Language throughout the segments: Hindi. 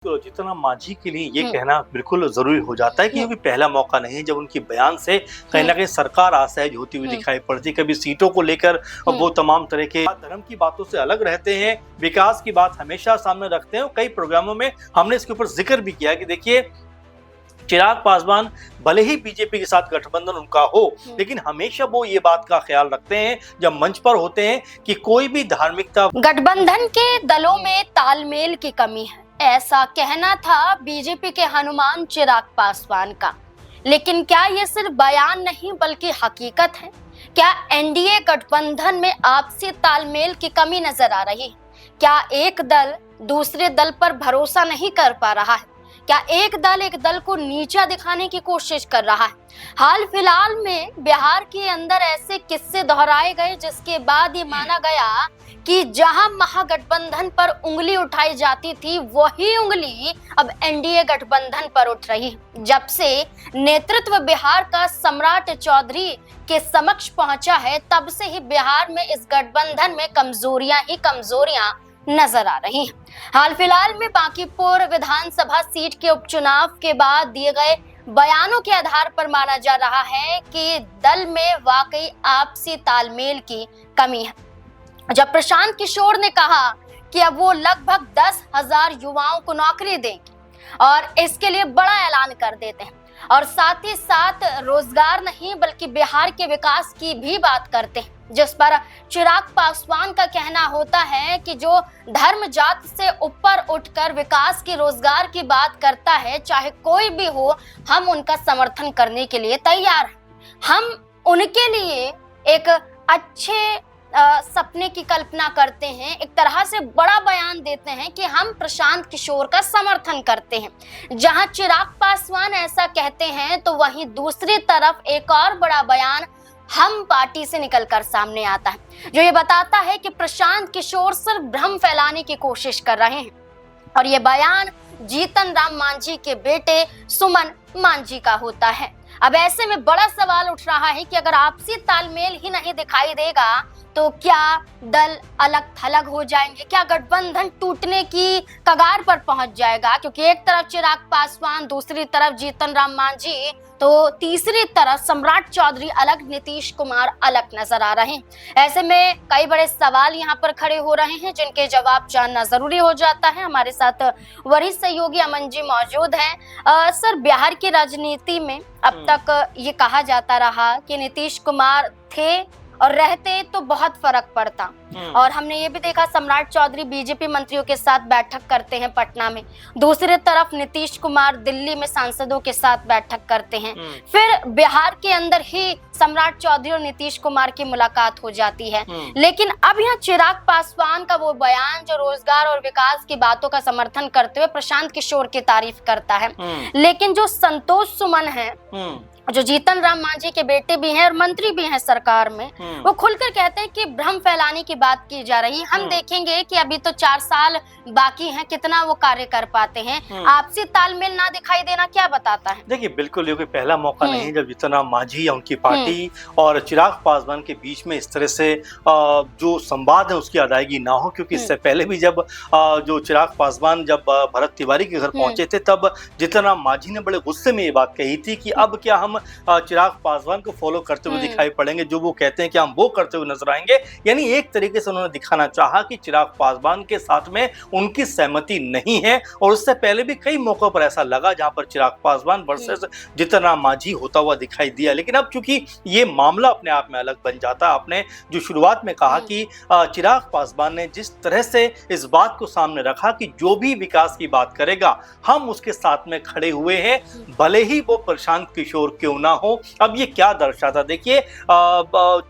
तो जीतन राम मांझी के लिए ये कहना बिल्कुल जरूरी हो जाता है कि ये पहला मौका नहीं है जब उनकी बयान से कहीं ना कहीं सरकार असहज होती हुई दिखाई पड़ती। कभी सीटों को लेकर वो तमाम तरह के धर्म की बातों से अलग रहते हैं, विकास की बात हमेशा सामने रखते हैं। कई प्रोग्रामों में हमने इसके ऊपर जिक्र भी किया कि देखिए चिराग पासवान भले ही बीजेपी के साथ गठबंधन उनका हो, लेकिन हमेशा वो ये बात का ख्याल रखते हैं जब मंच पर होते हैं कि कोई भी धार्मिकता गठबंधन के दलों में तालमेल की कमी है, ऐसा कहना था बीजेपी के हनुमान चिराग पासवान का। लेकिन क्या ये सिर्फ बयान नहीं बल्कि हकीकत है? क्या एनडीए गठबंधन में आपसी तालमेल की कमी नजर आ रही है? क्या एक दल दूसरे दल पर भरोसा नहीं कर पा रहा है? क्या एक दल को नीचा दिखाने की कोशिश कर रहा है? हाल फिलहाल में बिहार के अंदर ऐसे किस्से दोहराए गए जिसके बाद ये माना गया कि जहां महागठबंधन पर उंगली उठाई जाती थी वही उंगली अब एनडीए गठबंधन पर उठ रही। जब से नेतृत्व बिहार का सम्राट चौधरी के समक्ष पहुंचा है तब से ही बिहार में इस गठबंधन में कमजोरियां नजर आ रही हैं। हाल फिलहाल में बांकीपुर विधानसभा सीट के उपचुनाव के बाद दिए गए बयानों के आधार पर माना जा रहा है कि दल में वाकई आपसी तालमेल की कमी है। जब प्रशांत किशोर ने कहा कि अब वो लगभग 10,000 युवाओं को नौकरी देंगे और इसके लिए बड़ा ऐलान कर देते हैं और साथ ही साथ रोजगार नहीं बल्कि बिहार के विकास की भी बात करते हैं, जिस पर चिराग पासवान का कहना होता है कि जो धर्म जात से ऊपर उठकर विकास की रोजगार की बात करता है, चाहे कोई भी हो, हम उनका समर्थन करने के लिए तैयार हैं। हम उनके लिए एक अच्छे सपने की कल्पना करते हैं, एक तरह से बड़ा बयान देते हैं कि हम प्रशांत किशोर का समर्थन करते हैं। जहां चिराग पासवान ऐसा कहते हैं तो वहीं दूसरी तरफ एक और बड़ा बयान हम पार्टी से निकलकर सामने आता है जो ये बताता है कि प्रशांत किशोर सिर्फ भ्रम फैलाने की कोशिश कर रहे हैं और ये बयान जीतन राम मांझी के बेटे सुमन मांझी का होता है। अब ऐसे में बड़ा सवाल उठ रहा है कि अगर आपसी तालमेल ही नहीं दिखाई देगा तो क्या दल अलग थलग हो जाएंगे? क्या गठबंधन टूटने की कगार पर पहुंच जाएगा? क्योंकि एक तरफ चिराग पासवान, दूसरी तरफ जीतन राम मांझी, तो तीसरी तरफ सम्राट चौधरी अलग, नीतीश कुमार अलग नजर आ रहे हैं। ऐसे में कई बड़े सवाल यहाँ पर खड़े हो रहे हैं जिनके जवाब जानना जरूरी हो जाता है। हमारे साथ वरिष्ठ सहयोगी अमन जी मौजूद हैं। सर, बिहार की राजनीति में अब तक ये कहा जाता रहा कि नीतीश कुमार थे और रहते तो बहुत फर्क पड़ता, और हमने ये भी देखा सम्राट चौधरी बीजेपी मंत्रियों के साथ बैठक करते हैं पटना में, दूसरी तरफ नीतीश कुमार दिल्ली में सांसदों के साथ बैठक करते हैं, फिर बिहार के अंदर ही सम्राट चौधरी और नीतीश कुमार की मुलाकात हो जाती है। लेकिन अब यहाँ चिराग पासवान का वो बयान जो रोजगार और विकास की बातों का समर्थन करते हुए प्रशांत किशोर की तारीफ करता है, लेकिन जो संतोष सुमन है जो जीतन राम मांझी के बेटे भी हैं और मंत्री भी हैं सरकार में, वो खुलकर कहते हैं कि भ्रम फैलाने की बात की जा रही है। हम देखेंगे कि अभी तो 4 साल बाकी हैं, कितना वो कार्य कर पाते हैं। आपसी तालमेल ना दिखाई देना क्या बताता है? देखिए, बिल्कुल ये कोई पहला मौका नहीं है जब जीतन राम मांझी या उनकी पार्टी और चिराग पासवान के बीच में इस तरह से जो संवाद है उसकी अदायगी ना हो। क्योंकि इससे पहले भी जब जो चिराग पासवान जब भरत तिवारी के घर पहुंचे थे तब जीतन राम मांझी ने बड़े गुस्से में ये बात कही थी कि अब क्या हम चिराग पासवान को फॉलो करते हुए दिखाई पड़ेंगे, जो वो कहते हैं कि हम वो करते हुए नजर आएंगे। यानी एक तरीके से उन्होंने दिखाना चाहा कि चिराग पासवान के साथ में उनकी सहमति नहीं है। और उससे पहले भी कई मौकों पर ऐसा लगा जहां पर चिराग पासवान वर्सेस जीतन राम मांझी होता हुआ दिखाई दिया। लेकिन अब चूंकि ये मामला अपने आप में अलग बन जाता है, आपने जो शुरुआत में कहा कि चिराग पासवान ने जिस तरह से इस बात को सामने रखा कि जो भी विकास की बात करेगा हम उसके साथ में खड़े हुए हैं, भले ही वो प्रशांत किशोर क्यों ना हो। अब ये क्या दर्शाता, देखिए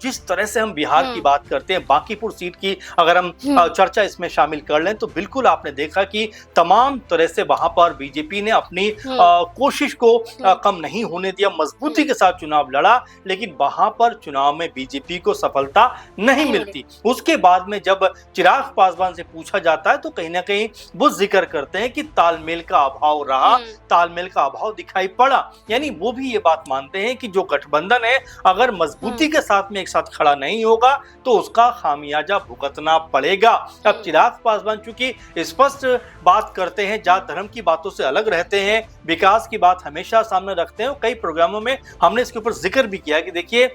जिस तरह से हम बिहार की बात करते हैं, बांकीपुर सीट की अगर हम चर्चा इसमें शामिल कर लें तो बिल्कुल आपने देखा कि तमाम तरह से वहां पर बीजेपी ने अपनी कोशिश को कम नहीं होने दिया, मजबूती के साथ चुनाव लड़ा, लेकिन वहां पर चुनाव में बीजेपी को सफलता नहीं मिलती। उसके बाद में जब चिराग पासवान से पूछा जाता है तो कहीं ना कहीं वो जिक्र करते हैं कि तालमेल का अभाव रहा, तालमेल का अभाव दिखाई पड़ा। यानी वो भी ये बात बात मानते हैं कि जो गठबंधन है अगर मजबूती के साथ में एक साथ खड़ा नहीं होगा तो उसका खामियाजा भुगतना पड़ेगा। अब चिराग पासवान चूंकि स्पष्ट बात करते हैं, जात धर्म की बातों से अलग रहते हैं, विकास की बात हमेशा सामने रखते हैं, कई प्रोग्रामों में हमने इसके ऊपर जिक्र भी किया कि देखिए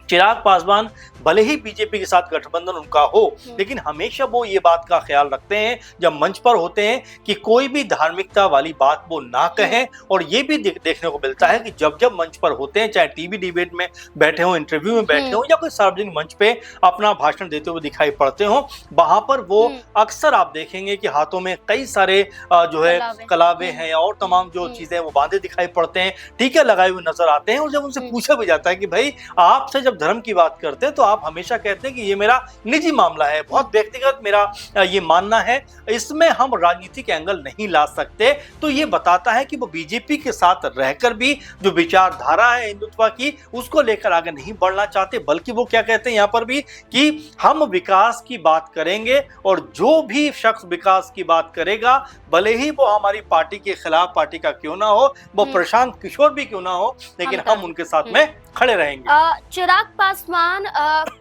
चिराग पासवान भले ही बीजेपी के साथ गठबंधन उनका हो, लेकिन हमेशा वो ये बात का ख्याल रखते हैं जब मंच पर होते हैं कि कोई भी धार्मिकता वाली बात वो ना कहें। और ये भी देखने को मिलता है कि जब जब मंच पर होते हैं, चाहे टीवी डिबेट में बैठे हो, इंटरव्यू में बैठे हो या कोई सार्वजनिक मंच पे अपना भाषण देते हुए दिखाई पड़ते हो, वहां पर वो अक्सर आप देखेंगे कि हाथों में कई सारे जो है कलावे हैं और तमाम जो चीजें वो बांधे दिखाई पड़ते हैं, टीके लगाए हुए नजर आते हैं। और जब उनसे पूछा भी जाता है कि भाई आपसे जब धर्म की बात करते हैं तो आप हमेशा कहते हैं कि ये मेरा निजी मामला है, बहुत व्यक्तिगत मेरा ये मानना है, इसमें हम राजनीतिक एंगल नहीं ला सकते। तो ये बताता है कि वो बीजेपी के साथ रहकर भी जो विचारधारा है हिंदुत्व की उसको लेकर आगे नहीं बढ़ना चाहते, बल्कि वो क्या कहते हैं यहाँ पर भी कि हम विकास की बात करेंगे और जो भी शख्स विकास की बात करेगा भले ही वो हमारी पार्टी के खिलाफ पार्टी का क्यों ना हो, वो प्रशांत किशोर भी क्यों ना हो, लेकिन हम उनके साथ में खड़े रहेंगे। चिराग पासवान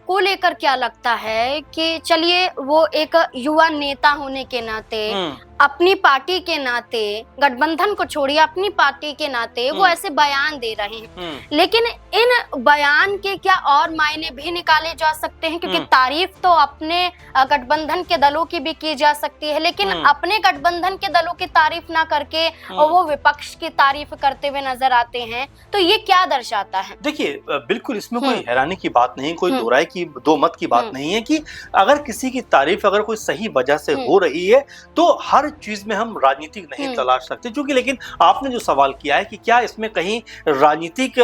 को लेकर क्या लगता है कि चलिए वो एक युवा नेता होने के नाते, अपनी पार्टी के नाते, गठबंधन को छोड़िए अपनी पार्टी के नाते वो ऐसे बयान दे रहे हैं, लेकिन इन बयान के क्या और मायने भी निकाले जा सकते हैं? क्योंकि तारीफ तो अपने गठबंधन के दलों की भी की जा सकती है, लेकिन अपने गठबंधन के दलों की तारीफ ना करके वो विपक्ष की तारीफ करते हुए नजर आते हैं, तो ये क्या दर्शाता है? देखिए बिल्कुल इसमें कोई हैरानी की बात नहीं, कोई दो राय की दो मत की बात नहीं है कि अगर किसी की तारीफ अगर कोई सही वजह से हो रही है तो हर चीज में हम राजनीतिक नहीं तलाश सकते। क्योंकि लेकिन आपने जो सवाल किया है कि क्या इसमें कहीं राजनीतिक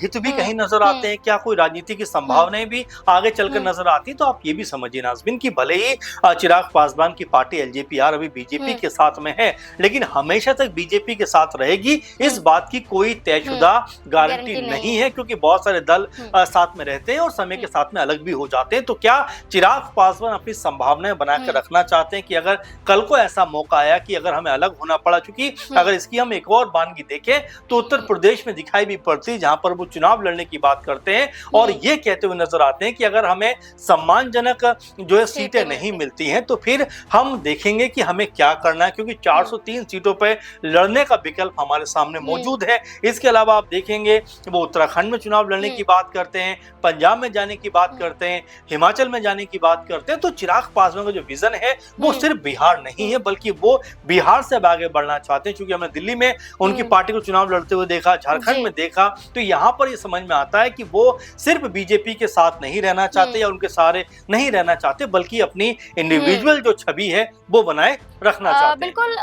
हित भी कहीं नजर आते हैं, क्या कोई राजनीति की संभावनाएं भी आगे चलकर नजर आती है, तो आप ये भी समझिए नाज़मीन कि भले ही चिराग पासवान की पार्टी एलजेपी अभी बीजेपी के साथ में है, लेकिन हमेशा तक बीजेपी के साथ रहेगी इस बात की कोई तयशुदा गारंटी नहीं है, क्योंकि बहुत सारे दल साथ में रहते हैं और समय के साथ में अलग भी हो जाते हैं। तो क्या चिराग पासवान अपनी संभावनाएं बनाकर रखना चाहते हैं कि अगर कल को ऐसा मौका आया कि अगर हमें अलग होना पड़ा, क्योंकि अगर इसकी हम एक और बानगी देखें तो उत्तर प्रदेश में दिखाई भी पड़ती है जहां पर वो चुनाव लड़ने की बात करते हैं और ये कहते हुए नजर आते हैं कि अगर हमें सम्मानजनक जो है सीटें नहीं मिलती हैं तो फिर हम देखेंगे कि हमें क्या करना है, क्योंकि 403 सीटों पर लड़ने का विकल्प हमारे सामने मौजूद है। इसके अलावा आप देखेंगे वो उत्तराखंड में चुनाव लड़ने की बात करते हैं, पंजाब में जाने की बात करते हैं, हिमाचल में जाने की बात करते हैं। तो चिराग पासवान का जो विजन है वो सिर्फ बिहार नहीं है, बल्कि वो बिहार से अब आगे बढ़ना चाहते हैं। क्योंकि हमने दिल्ली में उनकी पार्टी को चुनाव लड़ते हुए देखा, झारखंड में देखा, तो यहाँ पर ये समझ में आता है कि वो सिर्फ बीजेपी के साथ नहीं रहना चाहते या उनके सारे नहीं रहना चाहते, बल्कि अपनी इंडिविजुअल जो छवि है वो बनाए रखना चाहते हैं। बिल्कुल,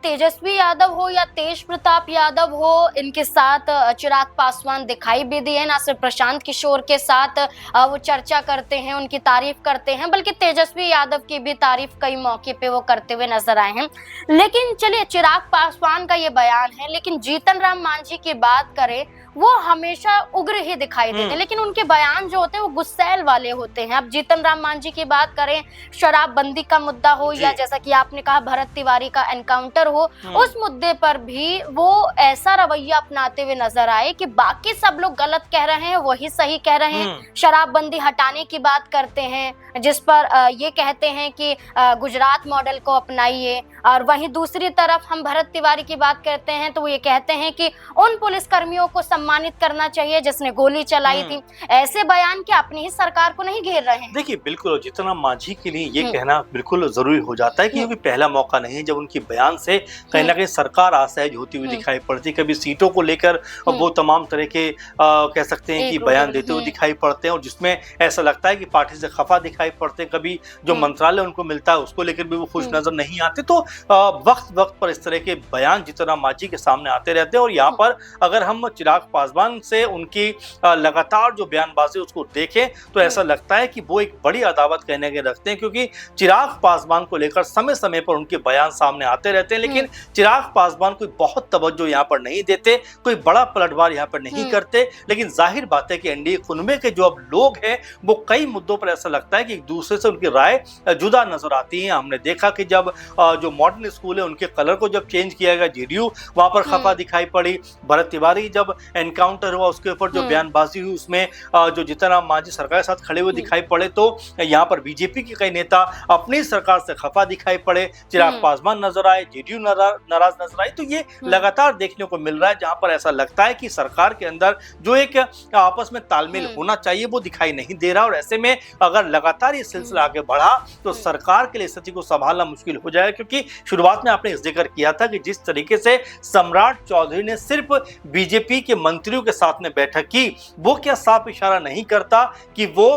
तेजस्वी यादव हो या तेज प्रताप यादव हो, इनके साथ चिराग पासवान दिखाई भी दिए। ना सिर्फ प्रशांत किशोर के साथ वो चर्चा करते हैं, उनकी तारीफ करते हैं, बल्कि तेजस्वी यादव की भी तारीफ कई मौके पे वो करते हुए नजर आए हैं। लेकिन चलिए चिराग पासवान का ये बयान है, लेकिन जीतन राम मांझी की बात करें वो हमेशा उग्र ही दिखाई देते हैं, लेकिन उनके बयान जो होते हैं वो गुस्सैल वाले होते हैं। अब जीतन राम मांझी की बात करें, शराबबंदी का मुद्दा हो या जैसा कि आपने कहा भरत तिवारी का एनकाउंटर हो, उस मुद्दे पर भी वो ऐसा रवैया अपनाते हुए नजर आए कि बाकी सब लोग गलत कह रहे हैं वही सही कह रहे हैं। शराबबंदी हटाने की बात करते हैं, जिस पर ये कहते हैं कि गुजरात मॉडल को अपनाइए, और वहीं दूसरी तरफ हम भरत तिवारी की बात करते हैं तो वो ये कहते हैं कि उन पुलिसकर्मियों को सम्मानित करना चाहिए जिसने गोली चलाई थी। ऐसे बयान क्या अपनी ही सरकार को नहीं घेर रहे हैं? देखिए बिल्कुल जीतन राम मांझी के लिए ये कहना बिल्कुल जरूरी हो जाता है कि ये पहला मौका नहीं है जब उनकी बयान से कहीं ना कहीं सरकार असहज होती हुई दिखाई पड़ती। कभी सीटों को लेकर वो तमाम तरह के कह सकते हैं कि बयान देते हुए दिखाई पड़ते हैं और जिसमें ऐसा लगता है कि पार्टी से खफा दिखाई पड़ते हैं। कभी जो मंत्रालय उनको मिलता है उसको लेकर भी वो खुश नजर नहीं आते। तो वक्त वक्त पर इस तरह के बयान जीतन राम मांझी के सामने आते रहते हैं और यहाँ पर अगर हम चिराग पासवान से उनकी लगातार जो बयानबाजी उसको देखें तो ऐसा लगता है कि वो एक बड़ी अदावत कहने के रखते हैं, क्योंकि चिराग पासवान को लेकर समय समय पर उनके बयान सामने आते रहते हैं, लेकिन चिराग पासवान कोई बहुत तवज्जो यहाँ पर नहीं देते, कोई बड़ा पलटवार यहाँ पर नहीं करते। लेकिन जाहिर बात है कि एनडीए कुनबे के जो अब लोग हैं वो कई मुद्दों पर ऐसा लगता है कि एक दूसरे से उनकी राय जुदा नजर आती है। हमने देखा कि जब जो मॉडर्न स्कूल है उनके कलर को जब चेंज किया गया जेडीयू वहां पर खफा दिखाई पड़ी। भरत तिवारी जब एनकाउंटर हुआ उसके ऊपर जो बयानबाजी हुई उसमें जो जीतनराम मांझी सरकार के साथ खड़े हुए दिखाई पड़े, तो यहाँ पर बीजेपी के कई नेता अपनी सरकार से खफा दिखाई पड़े, चिराग पासवान नजर आए, जेडीयू नाराज नजर आई। तो ये लगातार देखने को मिल रहा है जहां पर ऐसा लगता है कि सरकार के अंदर जो एक आपस में तालमेल होना चाहिए वो दिखाई नहीं दे रहा, और ऐसे में अगर लगातार ये सिलसिला आगे बढ़ा तो सरकार के लिए स्थिति को संभालना मुश्किल हो जाएगा। क्योंकि शुरुआत में आपने जिक्र किया था कि जिस तरीके से सम्राट चौधरी ने सिर्फ बीजेपी के मंत्रियों के साथ में बैठक की, वो क्या साफ इशारा नहीं करता कि वो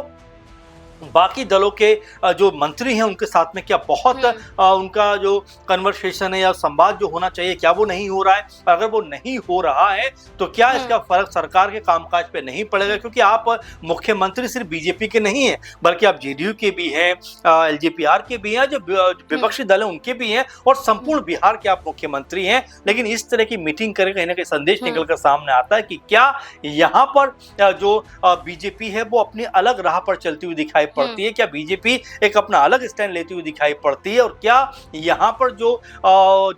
बाकी दलों के जो मंत्री हैं उनके साथ में क्या बहुत उनका जो कन्वर्सेशन है या संवाद जो होना चाहिए क्या वो नहीं हो रहा है? अगर वो नहीं हो रहा है तो क्या इसका फर्क सरकार के कामकाज पे नहीं पड़ेगा? क्योंकि आप मुख्यमंत्री सिर्फ बीजेपी के नहीं हैं, बल्कि आप जेडीयू के भी हैं, एलजेपीआर के भी हैं, जो विपक्षी दल हैं उनके भी हैं, और संपूर्ण बिहार के आप मुख्यमंत्री हैं। लेकिन इस तरह की मीटिंग करके कहीं ना कहीं संदेश निकलकर सामने आता है कि क्या यहाँ पर जो बीजेपी है वो अपनी अलग राह पर चलती हुई दिखाई पड़ती है? क्या बीजेपी एक अपना अलग स्टैंड लेती हुई दिखाई पड़ती है? और क्या यहाँ पर जो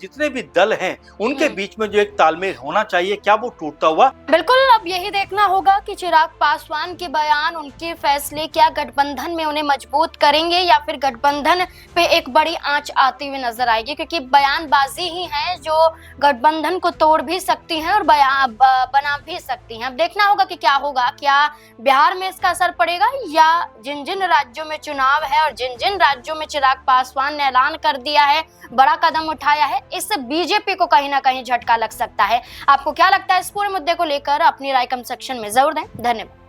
जितने भी दल हैं उनके बीच में जो एक तालमेल होना चाहिए क्या वो टूटता हुआ? बिल्कुल, अब यही देखना होगा कि चिराग पासवान के बयान, उनके फैसले क्या गठबंधन में उन्हें मजबूत करेंगे या फिर गठबंधन पे एक बड़ी आंच आती हुई नजर आएगी। क्योंकि बयानबाजी ही है जो गठबंधन को तोड़ भी सकती है और बना भी सकती है। अब देखना होगा कि क्या होगा, क्या बिहार में इसका असर पड़ेगा, या जिन जिन राज्यों में चुनाव है और जिन जिन राज्यों में चिराग पासवान ने ऐलान कर दिया है, बड़ा कदम उठाया है, इससे बीजेपी को कहीं ना कहीं झटका लग सकता है। आपको क्या लगता है इस पूरे मुद्दे को लेकर? अपनी राय कमेंट सेक्शन में जरूर दें। धन्यवाद।